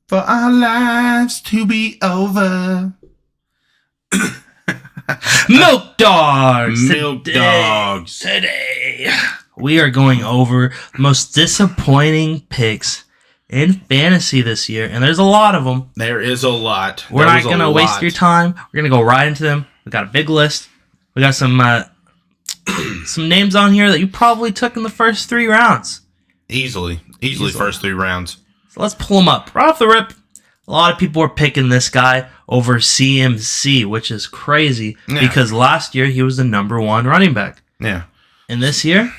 For our lives to be over. Milk Dogs! Milk Dogs. Today, we are going over the most disappointing picks in fantasy this year, and there's a lot of them. There is a lot. We're not going to waste your time. We're going to go right into them. We got a big list. We got some names on here that you probably took in the first 3 rounds. Easily first 3 rounds. So let's pull them up. Right off the rip, a lot of people are picking this guy over CMC, which is crazy because last year he was the number 1 running back. Yeah. And this year,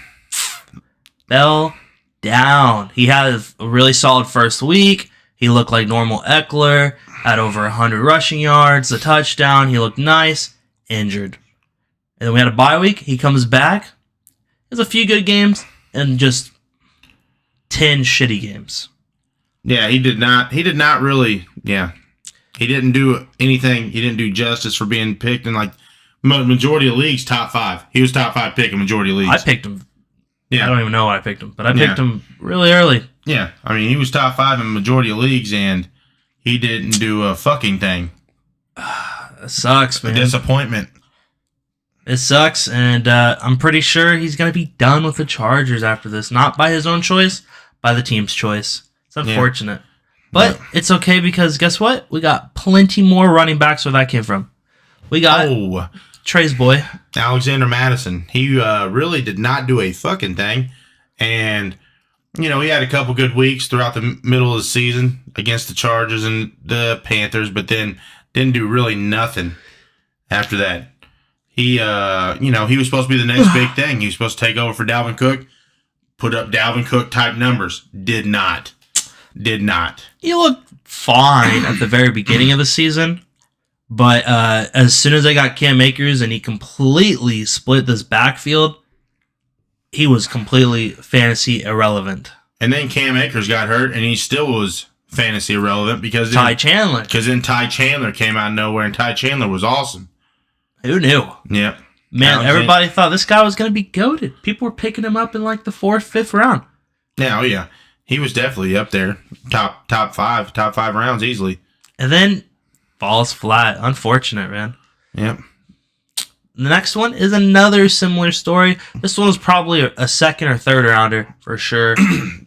fell down. He had a really solid first week. He looked like normal Eckler, had over 100 rushing yards, a touchdown. He looked nice, injured. And then we had a bye week. He comes back. Has a few good games and just 10 shitty games. Yeah, he did not really, he didn't do anything. He didn't do justice for being picked in like majority of leagues, top 5. He was top 5 pick in majority of leagues. I picked him. Yeah. I don't even know why I picked him, but I picked him really early. Yeah, I mean, he was top 5 in majority of leagues, and he didn't do a fucking thing. It sucks, man. A disappointment. It sucks, and I'm pretty sure he's going to be done with the Chargers after this. Not by his own choice, by the team's choice. It's unfortunate. But it's okay because guess what? We got plenty more running backs where that came from. We got Trey's boy. Alexander Madison. He really did not do a fucking thing. And, he had a couple good weeks throughout the middle of the season against the Chargers and the Panthers, but then didn't do really nothing after that. He, he was supposed to be the next big thing. He was supposed to take over for Dalvin Cook, put up Dalvin Cook type numbers. Did not. He looked fine at the very beginning of the season, but as soon as they got Cam Akers and he completely split this backfield, he was completely fantasy irrelevant. And then Cam Akers got hurt, and he still was fantasy irrelevant because Ty Chandler. Because then Ty Chandler came out of nowhere, and Ty Chandler was awesome. Who knew? Yep. Man, everybody thought this guy was going to be goated. People were picking him up in like the 4th, 5th round. Yeah, yeah. He was definitely up there. Top 5 rounds easily. And then falls flat. Unfortunate, man. Yep. The next one is another similar story. This one was probably a 2nd or 3rd rounder for sure.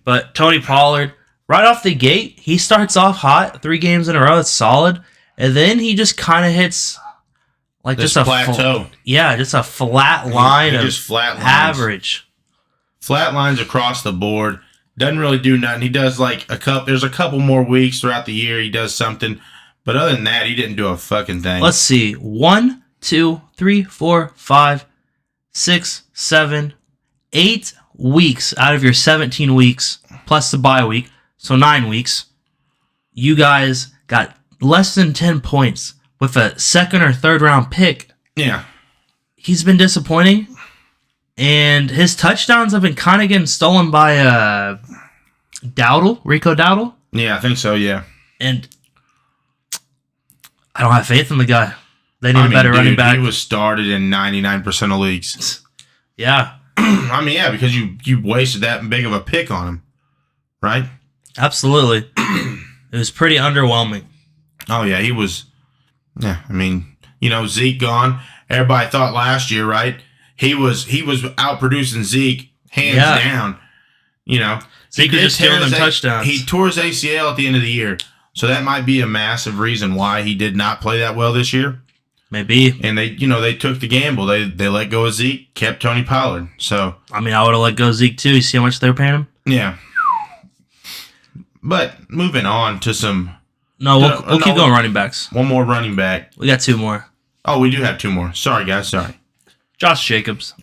But Tony Pollard, right off the gate, he starts off hot. 3 games in a row, that's solid. And then he just kind of hits like this just a plateau. Just a flat line of just flat lines. Average. Flat lines across the board. Doesn't really do nothing. He does like there's a couple more weeks throughout the year. He does something. But other than that, he didn't do a fucking thing. Let's see. 1, 2, 3, 4, 5, 6, 7, 8 weeks out of your 17 weeks plus the bye week. So 9 weeks. You guys got less than 10 points with a 2nd or 3rd round pick. Yeah. He's been disappointing. And his touchdowns have been kind of getting stolen by Rico Dowdle. Yeah, I think so, yeah. And I don't have faith in the guy. They need a better running back. He was started in 99% of leagues. Yeah. Because you wasted that big of a pick on him, right? Absolutely. It was pretty underwhelming. Oh, yeah, he was. Yeah, Zeke gone. Everybody thought last year, right? He was outproducing Zeke hands down. Zeke was just stealing them touchdowns. He tore his ACL at the end of the year, so that might be a massive reason why he did not play that well this year. Maybe. And they took the gamble. They let go of Zeke, kept Tony Pollard. So I would have let go of Zeke too. You see how much they were paying him? Yeah. But moving on to some. No, we'll keep going running backs. One more running back. We got 2 more. Oh, we do have 2 more. Sorry, guys. Sorry. Josh Jacobs.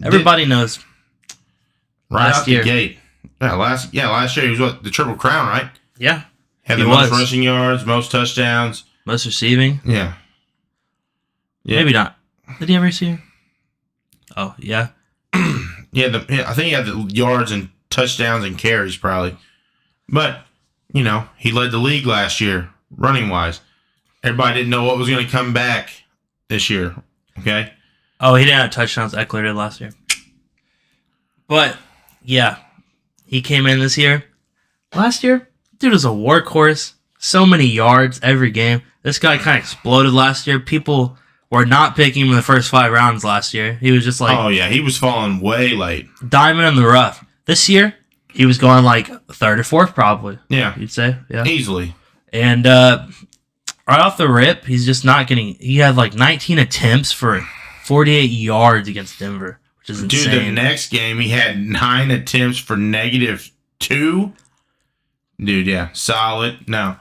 Everybody knows. Right out the gate. Last year he was the Triple Crown, right? Yeah. Had the most rushing yards, most touchdowns. Most receiving. Yeah. Maybe not. Did he ever receive? Oh, yeah. I think he had the yards and touchdowns and carries probably. But, he led the league last year, running-wise. Everybody didn't know what was going to come back this year, okay? Oh, he didn't have touchdowns. Eckler did last year. But, yeah, he came in this year. Last year, dude was a workhorse. So many yards every game. This guy kind of exploded last year. People were not picking him in the first 5 rounds last year. He was just like... Oh, yeah. He was falling way late. Diamond in the rough. This year, he was going like 3rd or 4th probably. Yeah. You'd say? Yeah. Easily. And right off the rip, he's just not getting... He had like 19 attempts for 48 yards against Denver, which is insane. Dude, the next game, he had 9 attempts for -2. Dude, yeah. Solid. No.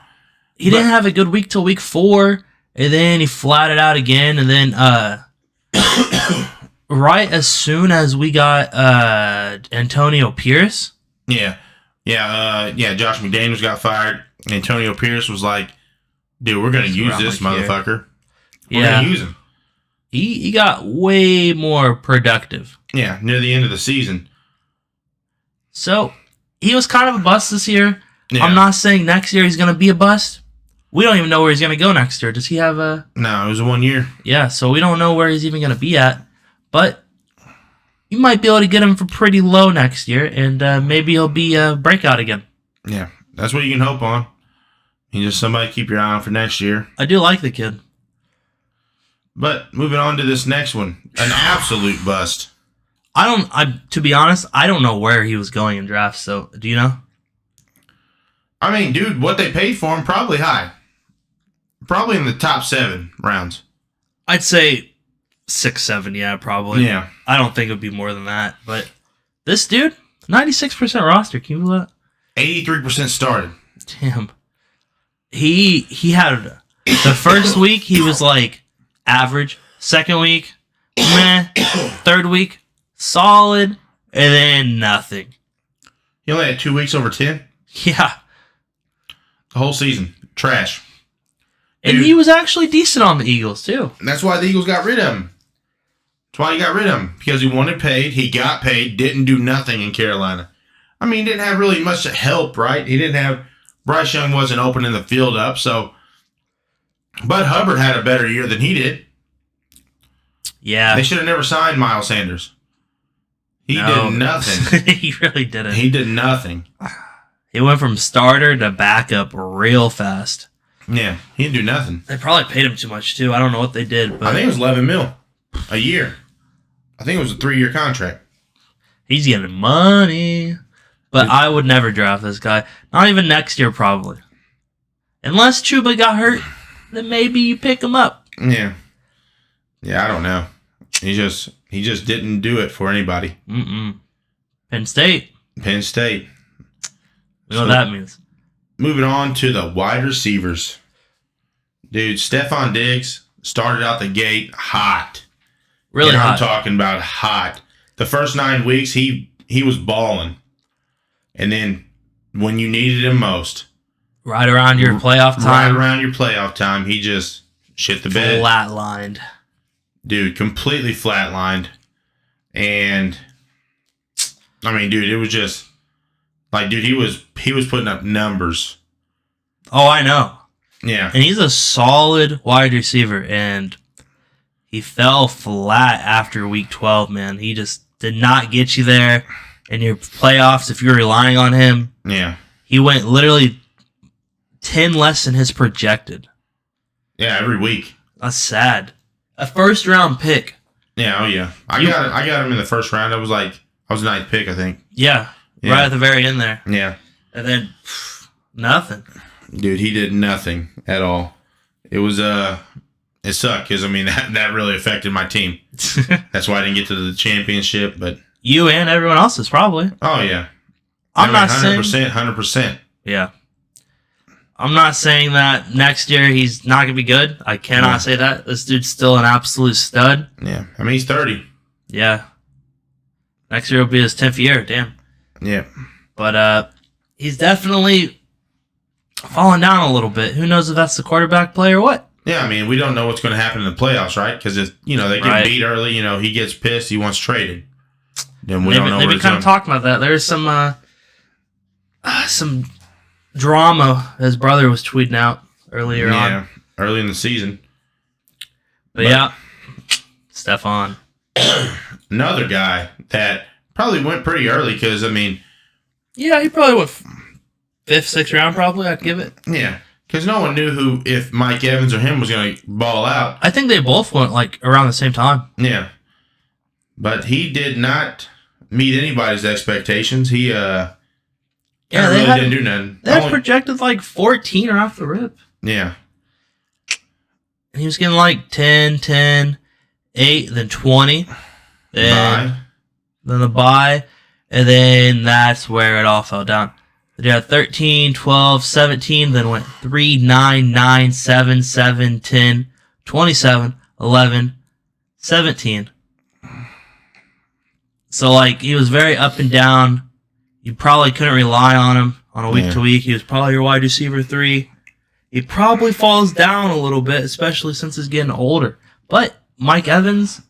He didn't have a good week till week 4, and then he flatted out again, and then right as soon as we got Antonio Pierce... Yeah. Josh McDaniels got fired. Antonio Pierce was like, dude, we're going to use this motherfucker. We're going to use him. He got way more productive. Yeah, near the end of the season. So, he was kind of a bust this year. Yeah. I'm not saying next year he's going to be a bust. We don't even know where he's going to go next year. Does he have a... No, it was 1 year. Yeah, so we don't know where he's even going to be at. But you might be able to get him for pretty low next year, and maybe he'll be a breakout again. Yeah, that's what you can hope on. You just somebody keep your eye on for next year. I do like the kid. But moving on to this next one, an absolute bust. To be honest, I don't know where he was going in drafts, so do you know? I mean, dude, what they paid for him, probably high. Probably in the top 7 rounds. I'd say 6, 7, yeah, probably. Yeah. I don't think it would be more than that. But this dude, 96% roster. Can you believe that? 83% started. Damn. He had the first week he was like average. Second week, meh. Third week, solid, and then nothing. He only had 2 weeks over 10. Yeah. The whole season. Trash. And Dude, he was actually decent on the Eagles, too. that's why the Eagles got rid of him. That's why he got rid of him. Because he wanted paid. He got paid. Didn't do nothing in Carolina. I mean, he didn't have really much to help, right? He didn't have... Bryce Young wasn't opening the field up, so... Bud Hubbard had a better year than he did. Yeah. They should have never signed Miles Sanders. He did nothing. He really didn't. He did nothing. He went from starter to backup real fast. Yeah, he didn't do nothing. They probably paid him too much, too. I don't know what they did, but... I think it was 11 mil a year. I think it was a 3-year contract. He's getting money. But I would never draft this guy. Not even next year, probably. Unless Chuba got hurt, then maybe you pick him up. Yeah. Yeah, I don't know. He just didn't do it for anybody. Penn State. Penn State. You know what that means. Moving on to the wide receivers. Dude, Stephon Diggs started out the gate hot. Really hot. I'm talking about hot. The first 9 weeks, he was balling. And then when you needed him most. Right around your playoff time. Right around your playoff time, he just shit the bed. Flatlined. Dude, completely flatlined. And, I mean, dude, it was just... Like, dude, he was putting up numbers. Oh, I know. Yeah. And he's a solid wide receiver, and he fell flat after week 12, man. He just did not get you there in your playoffs if you're relying on him. Yeah. He went literally 10 less than his projected. Yeah, every week. That's sad. A first-round pick. Yeah, oh yeah. I got him in the first round. I was 9th pick, I think. Yeah, right at the very end there. Yeah. And then, nothing. Dude, he did nothing at all. It was, it sucked because, I mean, that really affected my team. That's why I didn't get to the championship, but... You and everyone else's, probably. Oh, yeah. I'm not 100%, saying... 100%. Yeah. I'm not saying that next year he's not going to be good. I cannot say that. This dude's still an absolute stud. Yeah. I mean, he's 30. Yeah. Next year will be his 10th year. Damn. Yeah. But he's definitely fallen down a little bit. Who knows if that's the quarterback play or what? Yeah, I mean, we don't know what's going to happen in the playoffs, right? Because, they get beat early. He gets pissed. He wants traded. Then we don't know they've been kind of talking about that. There's some drama his brother was tweeting out earlier on. Yeah, early in the season. But yeah, Stephon. Another guy that probably went pretty early because, I mean... Yeah, he probably went 5th, 6th round probably, I'd give it. Yeah. Because no one knew if Mike Evans or him was going to ball out. I think they both went like around the same time. Yeah. But he did not meet anybody's expectations. He didn't do nothing. They had projected like 14 or off the rip. Yeah. And he was getting like 10, 10, 8, then 20. Then the bye. And then that's where it all fell down. They had 13, 12, 17, then went 3, 9, 9, 7, 7, 10, 27, 11, 17. So, like, he was very up and down. You probably couldn't rely on him on a week to week. He was probably your wide receiver 3. He probably falls down a little bit, especially since he's getting older. But Mike Evans,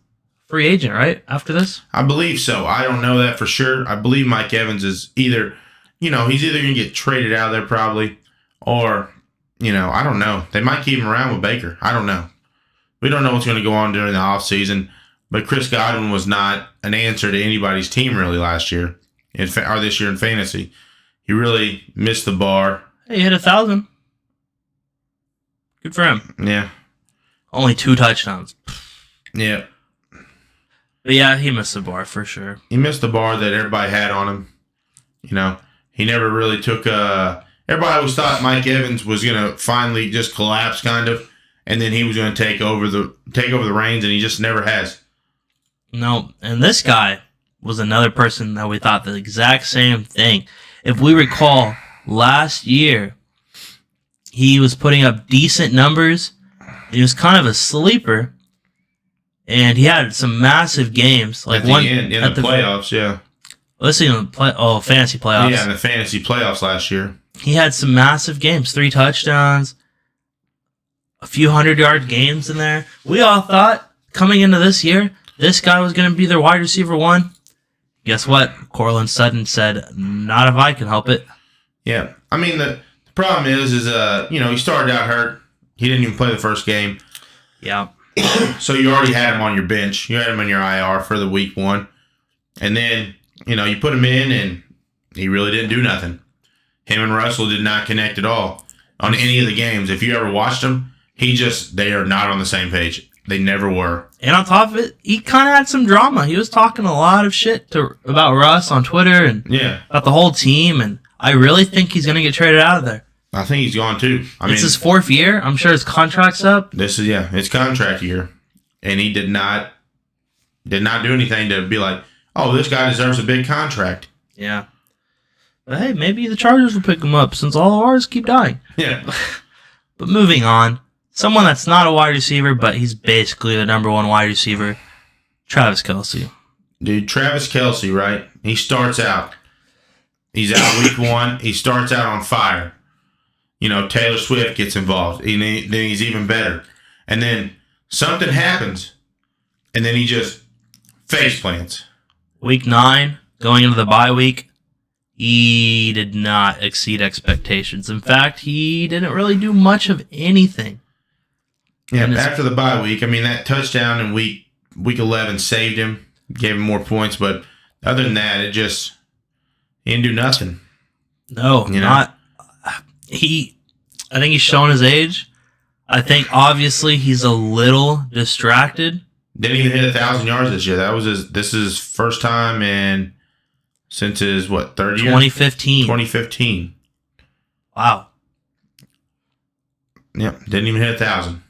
free agent, right? After this? I believe so. I don't know that for sure. I believe Mike Evans is either, he's either going to get traded out of there probably, or, I don't know. They might keep him around with Baker. I don't know. We don't know what's going to go on during the offseason. But Chris Godwin was not an answer to anybody's team really last year, or this year in fantasy. He really missed the bar. Hey, he hit 1,000. Good for him. Yeah. Only 2 touchdowns. Yeah. But yeah, he missed the bar for sure. He missed the bar that everybody had on him. He never really took everybody always thought Mike Evans was going to finally just collapse kind of, and then he was going to take over the reins, and he just never has. No, and this guy was another person that we thought the exact same thing. If we recall, last year, he was putting up decent numbers. He was kind of a sleeper, and he had some massive games. Like at the end, in the playoffs, yeah. Let's see, fantasy playoffs. Yeah, in the fantasy playoffs last year. He had some massive games, 3 touchdowns, a few 100-yard games in there. We all thought, coming into this year, this guy was going to be their wide receiver 1. Guess what? Cortland Sutton said, not if I can help it. Yeah. I mean, the problem is he started out hurt. He didn't even play the first game. Yeah. So you already had him on your bench. You had him on your IR for the week 1. And then, you put him in, and he really didn't do nothing. Him and Russell did not connect at all on any of the games. If you ever watched them, they are not on the same page. They never were. And on top of it, he kind of had some drama. He was talking a lot of shit about Russ on Twitter and about the whole team. And I really think he's going to get traded out of there. I think he's gone too. It's his 4th year. I'm sure his contract's up. It's contract year. And he did not do anything to be like, oh, this guy deserves a big contract. Yeah. But hey, maybe the Chargers will pick him up since all of ours keep dying. Yeah. But moving on. Someone that's not a wide receiver, but he's basically the number 1 wide receiver, Travis Kelce. Dude, Travis Kelce, right? He starts out. He's out week 1. He starts out on fire. Taylor Swift gets involved. Then he's even better. And then something happens, and then he just face plants. Week 9, going into the bye week, he did not exceed expectations. In fact, he didn't really do much of anything. Yeah, after the bye week, that touchdown in week 11 saved him, gave him more points, but other than that, he didn't do nothing. No, not. I think he's showing his age. I think obviously he's a little distracted. Didn't even hit 1,000 yards this year. This is his first time since his 3rd year? 2015. 2015. Wow. Yep, didn't even hit 1,000.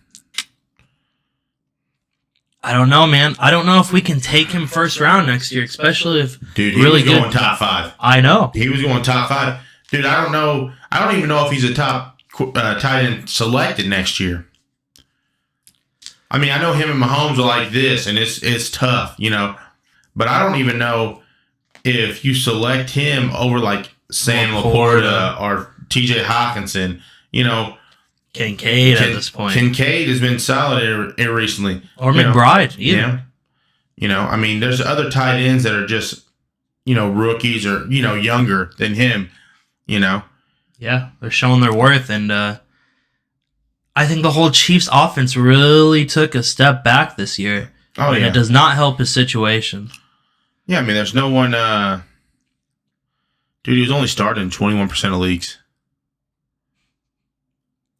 I don't know, man. I don't know if we can take him first round next year, especially if he was going top 5. I know. He was going top 5. Dude, I don't know. I don't even know if he's a top tight end selected next year. I know him and Mahomes are like this, and it's tough, But I don't even know if you select him over like Sam Laporta or T.J. Hawkinson, Kincaid at this point. Kincaid has been solid recently. Or McBride, either. Yeah. There's other tight ends that are just, rookies or, younger than him, Yeah, they're showing their worth. And I think the whole Chiefs offense really took a step back this year. Oh, and it does not help his situation. Yeah, there's no one. Dude, he was only starting in 21% of leagues.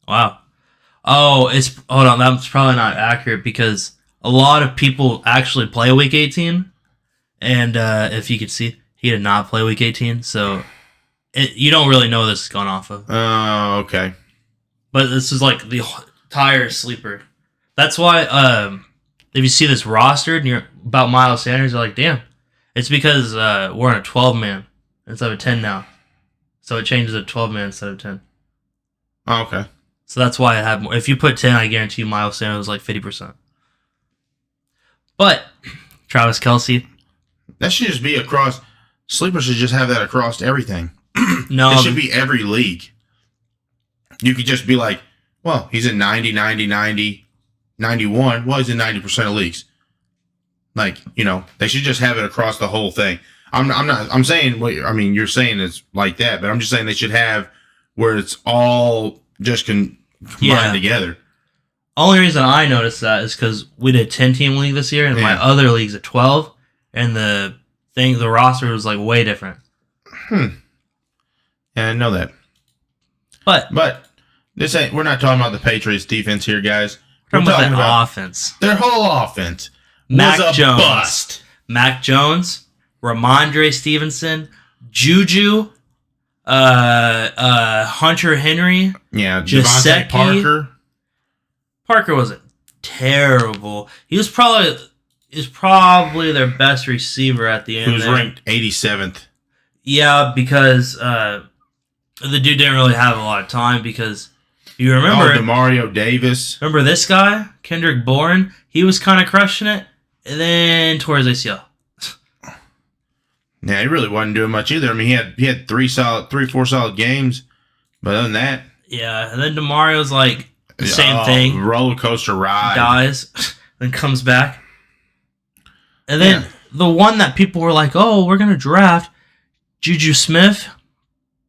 Wow. Oh, hold on. That's probably not accurate because a lot of people actually play Week 18. And if you could see, he did not play Week 18. So you don't really know this is going off of. Oh, okay. But this is like the entire sleeper. That's why if you see this roster and you're about Miles Sanders, you're like, damn. It's because we're on a 12-man instead of a 10 now. So it changes to 12-man instead of 10. Oh, okay. So that's why I have more. If you put 10, I guarantee you Miles Sanders was like 50%. But Travis Kelce. That should just be across. Sleeper should just have that across everything. No. It should be every league. You could just be like, well, he's in 90, 90, 90, 91. Well, he's in 90% of leagues. Like, they should just have it across the whole thing. I'm saying, you're saying it's like that, but I'm just saying they should have where it's all just combined together. Only reason I noticed that is because we did a 10-team league this year, and my other league's a 12, and the roster was like way different. Yeah, I know that. But we're not talking about the Patriots defense here, guys. We're talking about offense. Their whole offense Mac was a Jones. bust. Mac Jones, Ramondre Stevenson, Juju, Hunter Henry. Yeah, Gesicki. Devontae Parker. Parker wasn't terrible. He was probably their best receiver at the end. Who was ranked 87th. Yeah, because the dude didn't really have a lot of time because you remember DeMario Davis. Remember this guy, Kendrick Bourne? He was kind of crushing it, and then tore his ACL. Yeah, he really wasn't doing much either. I mean, he had 4 solid games, but other than that, yeah. And then DeMario's like the same thing, roller coaster ride, dies, then comes back, and then the one that people were like, "Oh, we're gonna draft Juju Smith."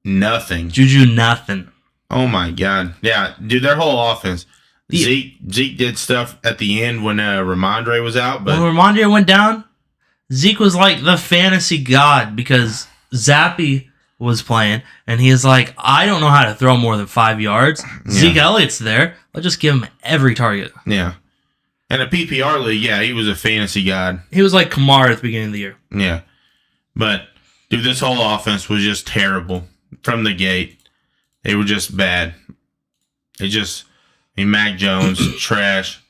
Nothing. Juju nothing. Oh my god. Yeah, dude, their whole offense. Zeke did stuff at the end when Ramondre was out, but when Ramondre went down, Zeke was like the fantasy god because Zappy was playing, and he is like, I don't know how to throw more than 5 yards. Yeah. Zeke Elliott's there. I'll just give him every target. Yeah. And a PPR league, he was a fantasy god. He was like Kamara at the beginning of the year. Yeah. But, dude, this whole offense was just terrible from the gate. They were just bad. Mac Jones, trash.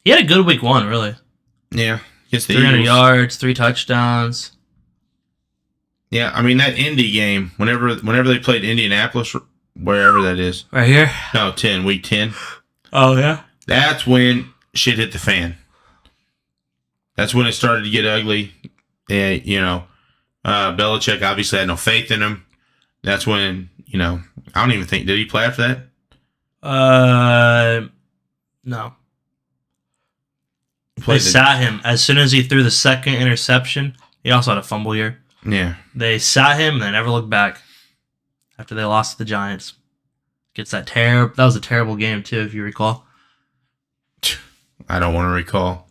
He had a good week 1, really. Yeah. 300 yards, 3 touchdowns. Yeah, I mean, that Indy game, whenever they played Indianapolis, wherever that is. Right here? No, week 10. Oh, yeah? That's when shit hit the fan. That's when it started to get ugly. Yeah, Belichick obviously had no faith in him. That's when, I don't even think, did he play after that? No. They sat him. As soon as he threw the second interception, he also had a fumble year. Yeah. They sat him and they never looked back after they lost to the Giants. That was a terrible game, too, if you recall. I don't want to recall.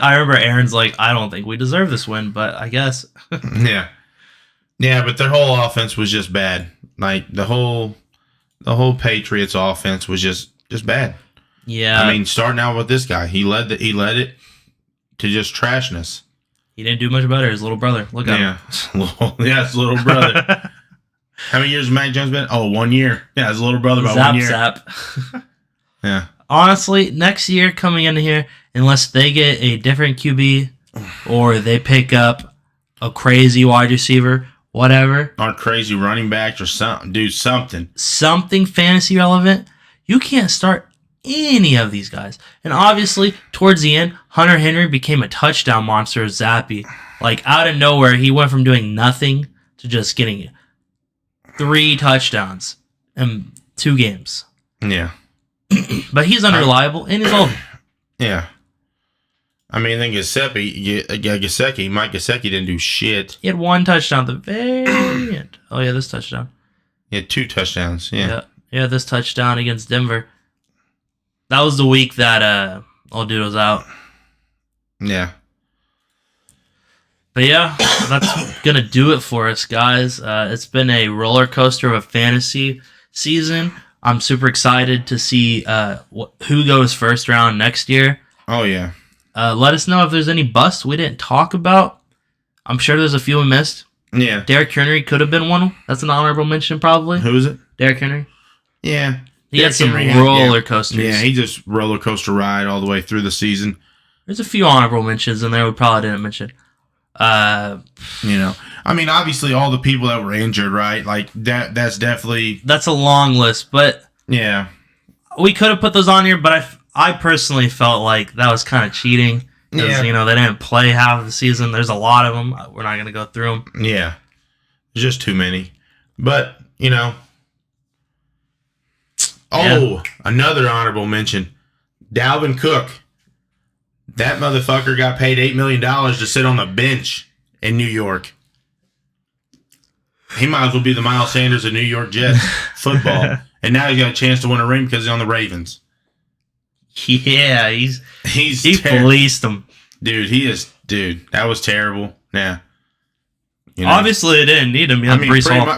I remember Aaron's like, I don't think we deserve this win, but I guess. Yeah. Yeah, but their whole offense was just bad. Like, the whole Patriots offense was just bad. Yeah. I mean, starting out with this guy, he led it to just trashness. He didn't do much better. His little brother. Look at him. Yeah, his little brother. How many years has Mac Jones been? Oh, 1 year. Yeah, his little brother about 1 year. Zap. Yeah. Honestly, next year coming into here, unless they get a different QB or they pick up a crazy wide receiver, whatever. Or crazy running back or something. Do something. Something fantasy relevant. You can't start any of these guys. And obviously, towards the end, Hunter Henry became a touchdown monster of Zappy. Like, out of nowhere, he went from doing nothing to just getting 3 touchdowns in 2 games. Yeah. But he's unreliable, and he's old. Yeah. I mean, then Mike Gesicki didn't do shit. He had 1 touchdown at the very end. Oh, yeah, this touchdown. He had 2 touchdowns, yeah. Yeah, this touchdown against Denver. That was the week that old dude was out. Yeah. But yeah, that's going to do it for us, guys. It's been a roller coaster of a fantasy season. I'm super excited to see who goes first round next year. Oh, yeah. Let us know if there's any busts we didn't talk about. I'm sure there's a few we missed. Yeah. Derrick Henry could have been one. That's an honorable mention, probably. Who is it? Derrick Henry. Yeah. He had some roller coasters. Yeah, he just roller coaster ride all the way through the season. There's a few honorable mentions in there we probably didn't mention. I mean, obviously all the people that were injured, right? Like that's definitely... That's a long list, but yeah, we could have put those on here, but I personally felt like that was kind of cheating. Because, they didn't play half of the season. There's a lot of them. We're not going to go through them. Yeah. There's just too many. But, another honorable mention. Dalvin Cook. That motherfucker got paid $8 million to sit on the bench in New York. He might as well be the Miles Sanders of New York Jets football. And now he's got a chance to win a ring because he's on the Ravens. Yeah, he policed them. Dude, that was terrible. Yeah. Obviously, they didn't need him.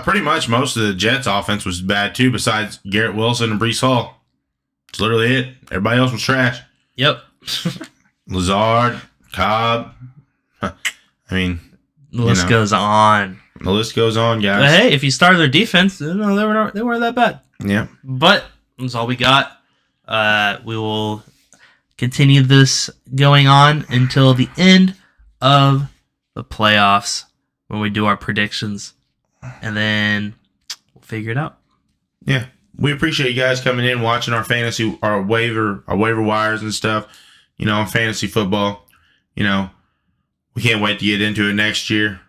Pretty much most of the Jets' offense was bad, too, besides Garrett Wilson and Breece Hall. That's literally it. Everybody else was trash. Yep. Lazard, Cobb. I mean, the list goes on. The list goes on, guys. But hey, if you started their defense, they weren't that bad. Yeah. But that's all we got. We will continue this going on until the end of the playoffs when we do our predictions, and then we'll figure it out. Yeah, we appreciate you guys coming in, watching our fantasy, our waiver wires and stuff. On fantasy football. We can't wait to get into it next year.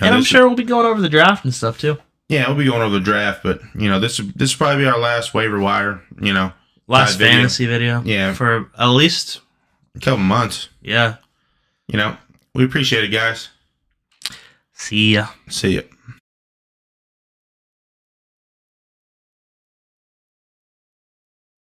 And I'm sure we'll be going over the draft and stuff too. Yeah, we'll be going over the draft, but this will probably be our last waiver wire. Last fantasy video. Yeah, for at least a couple months. Yeah. We appreciate it, guys. See ya. See ya.